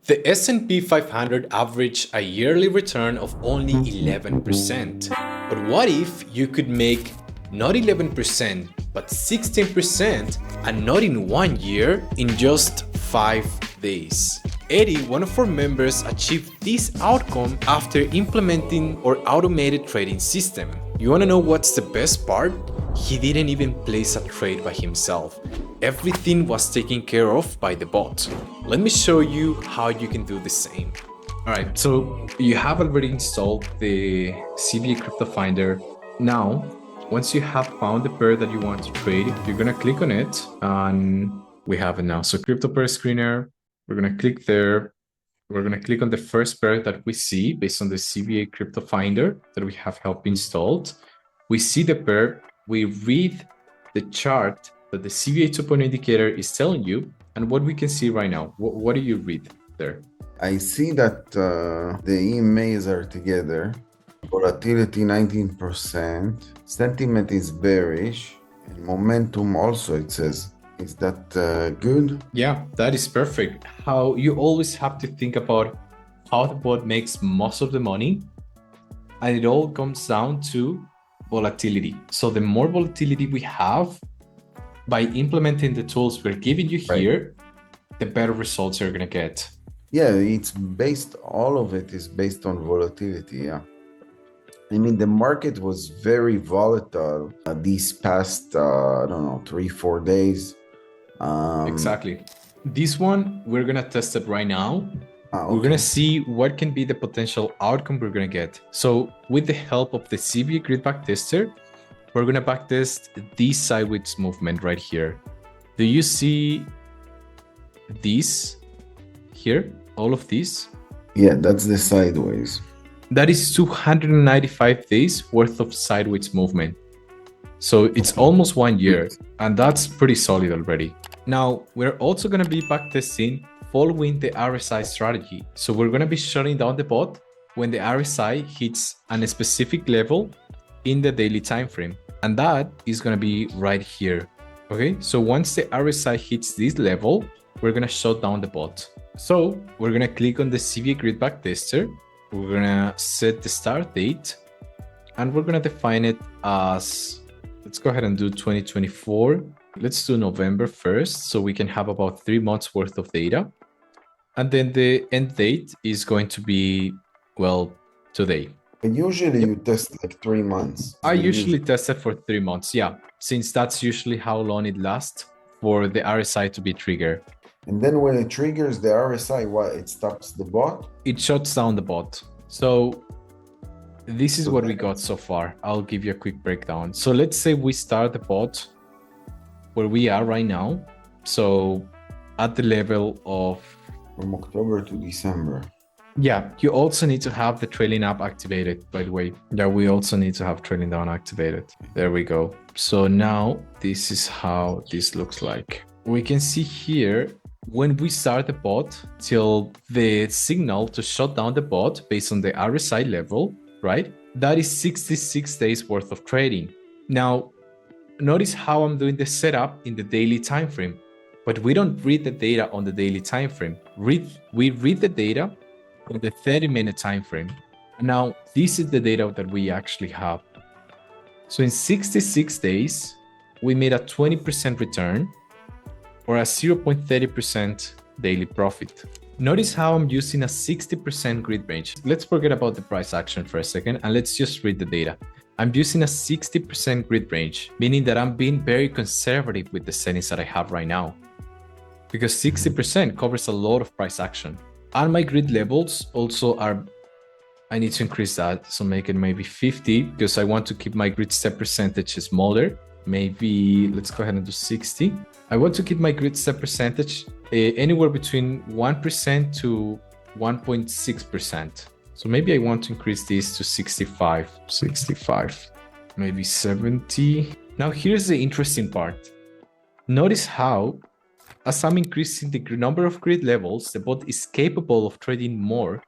The S&P 500 averaged a yearly return of only 11%. But what if you could make not 11%, but 16%, and not in 1 year, in just 5 days? Eddie, one of our members, achieved this outcome after implementing our automated trading system. You wanna know what's the best part? He didn't even place a trade by himself. Everything was taken care of by the bot. Let me show you how you can do the same. All right, so you have already installed the CVA Crypto Finder. Now, once you have found the pair that you want to trade, you're gonna click on it, and we have it now. So Crypto Pair Screener, we're gonna click there. We're gonna click on the first pair that we see based on the CVA Crypto Finder that we have helped installed. We see the pair, we read the chart that the CVA 2.0 indicator is telling you, and what we can see right now. What do you read there? I see that the EMAs are together. Volatility 19%. Sentiment is bearish. And momentum also, it says. Is that good? Yeah, that is perfect. How you always have to think about how the bot makes most of the money, and it all comes down to volatility. So the more volatility we have, by implementing the tools we're giving you here, the better results you're gonna get. Yeah, it's based, all of it is based on volatility, yeah. I mean, the market was very volatile these past, I don't know, 3-4 days. Exactly. This one, we're gonna test it right now. Okay. We're gonna see what can be the potential outcome we're gonna get. So with the help of the CVA grid backtester, we're gonna backtest this sideways movement right here. Do you see this here? All of this? Yeah, that's the sideways. That is 295 days worth of sideways movement. So it's almost 1 year, and that's pretty solid already. Now, we're also gonna be backtesting following the RSI strategy. So we're gonna be shutting down the bot when the RSI hits a specific level in the daily time frame. And that is gonna be right here. Okay, so once the RSI hits this level, we're gonna shut down the bot. So we're gonna click on the CVA grid backtester. We're gonna set the start date, and we're gonna define it as, let's go ahead and do 2024. Let's do November 1st, so we can have about 3 months worth of data. And then the end date is going to be, well, today. And usually you test like 3 months. I usually test it for 3 months, yeah, since that's usually how long it lasts for the RSI to be triggered. And then when it triggers the RSI, what, it stops the bot? It shuts down the bot. So this is what we got so far. I'll give you a quick breakdown. So let's say we start the bot where we are right now. So at the level of... From October to December. Yeah, you also need to have the trailing up activated, by the way. Yeah, we also need to have trailing down activated. There we go. So now this is how this looks like. We can see here, when we start the bot till the signal to shut down the bot based on the RSI level, right? That is 66 days worth of trading. Now, notice how I'm doing the setup in the daily time frame, but we don't read the data on the daily time frame. We read the data on the 30-minute time frame. Now, this is the data that we actually have. So in 66 days, we made a 20% return, or a 0.30% daily profit. Notice how I'm using a 60% grid range. Let's forget about the price action for a second, and let's just read the data. I'm using a 60% grid range, meaning that I'm being very conservative with the settings that I have right now, because 60% covers a lot of price action. And my grid levels also are, I need to increase that, so make it maybe 50, because I want to keep my grid step percentage smaller. Maybe let's go ahead and do 60. I want to keep my grid step percentage anywhere between 1% to 1.6%. So maybe I want to increase this to 65, maybe 70. Now here's the interesting part. Notice how, as I'm increasing the number of grid levels, the bot is capable of trading more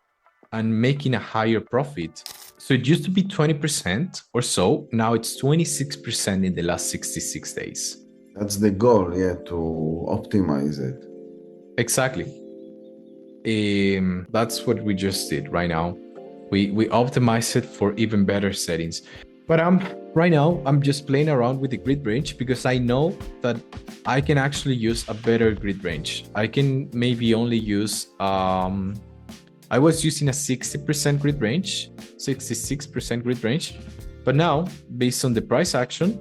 and making a higher profit. So it used to be 20% or so. Now it's 26% in the last 66 days. That's the goal, yeah, to optimize it. Exactly. That's what we just did right now. We optimized it for even better settings. But right now I'm just playing around with the grid range because I know that I can actually use a better grid range. I can maybe only use I was using a 60% grid range, 66% grid range, but now based on the price action,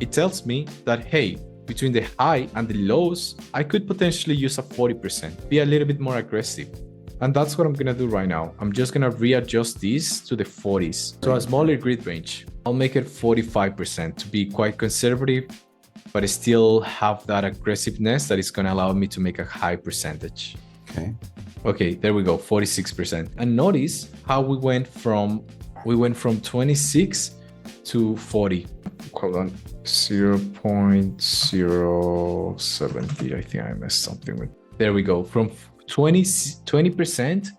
it tells me that hey, between the high and the lows, I could potentially use a 40%, be a little bit more aggressive. And that's what I'm gonna do right now. I'm just gonna readjust these to the 40s. So a smaller grid range. I'll make it 45% to be quite conservative, but still have that aggressiveness that is gonna allow me to make a high percentage. Okay, there we go, 46%. And notice how we went from 26 to 40. Hold on, 0.070. I think I messed something with. There we go. From 20%,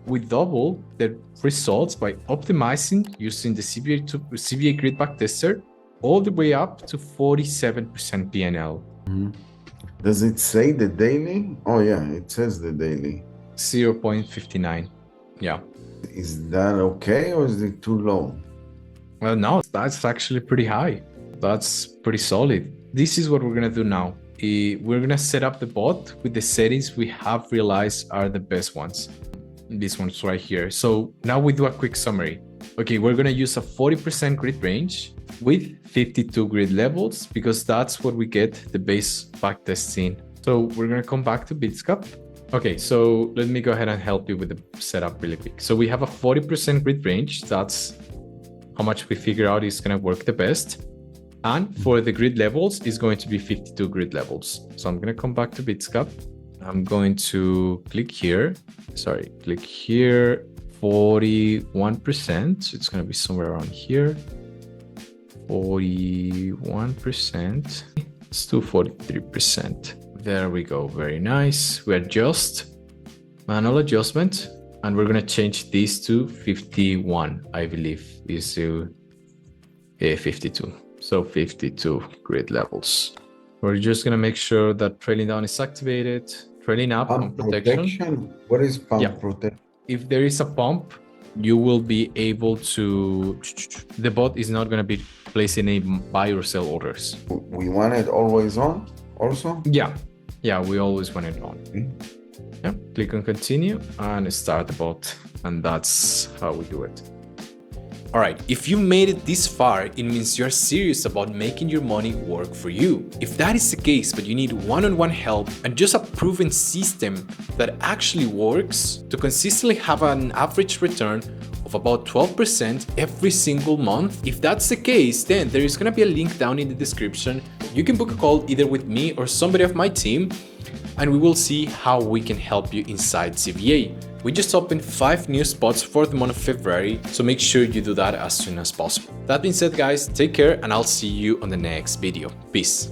we double the results by optimizing using the CVA grid backtester all the way up to 47% PNL. Does it say the daily? Oh yeah, it says the daily. 0.59. Yeah. Is that okay or is it too low? Well, no, that's actually pretty high. That's pretty solid. This is what we're gonna do now. We're gonna set up the bot with the settings we have realized are the best ones. These ones right here. So now we do a quick summary. Okay, we're gonna use a 40% grid range with 52 grid levels because that's what we get the base backtesting. So we're gonna come back to Bitscup. Okay, so let me go ahead and help you with the setup really quick. So we have a 40% grid range. That's how much we figure out is gonna work the best. And for the grid levels, is going to be 52 grid levels. So I'm gonna come back to Bitscup. I'm going to click here. Sorry, click here, 41%. It's gonna be somewhere around here. 41%. Let's do 43%. There we go, very nice. We adjust, manual adjustment, and we're gonna change these to 51, I believe. These to 52. So 52 grid levels. We're just gonna make sure that trailing down is activated, trailing up on protection. What is pump protection? If there is a pump, you will be able to, the bot is not gonna be placing any buy or sell orders. We want it always on also? Yeah, we always want it on. Yeah, click on continue and start the bot, and that's how we do it. Alright, if you made it this far, it means you're serious about making your money work for you. If that is the case, but you need one-on-one help and just a proven system that actually works to consistently have an average return of about 12% every single month, if that's the case, then there is gonna be a link down in the description. You can book a call either with me or somebody of my team, and we will see how we can help you inside CVA. We just opened 5 new spots for the month of February, so make sure you do that as soon as possible. That being said, guys, take care and I'll see you on the next video. Peace.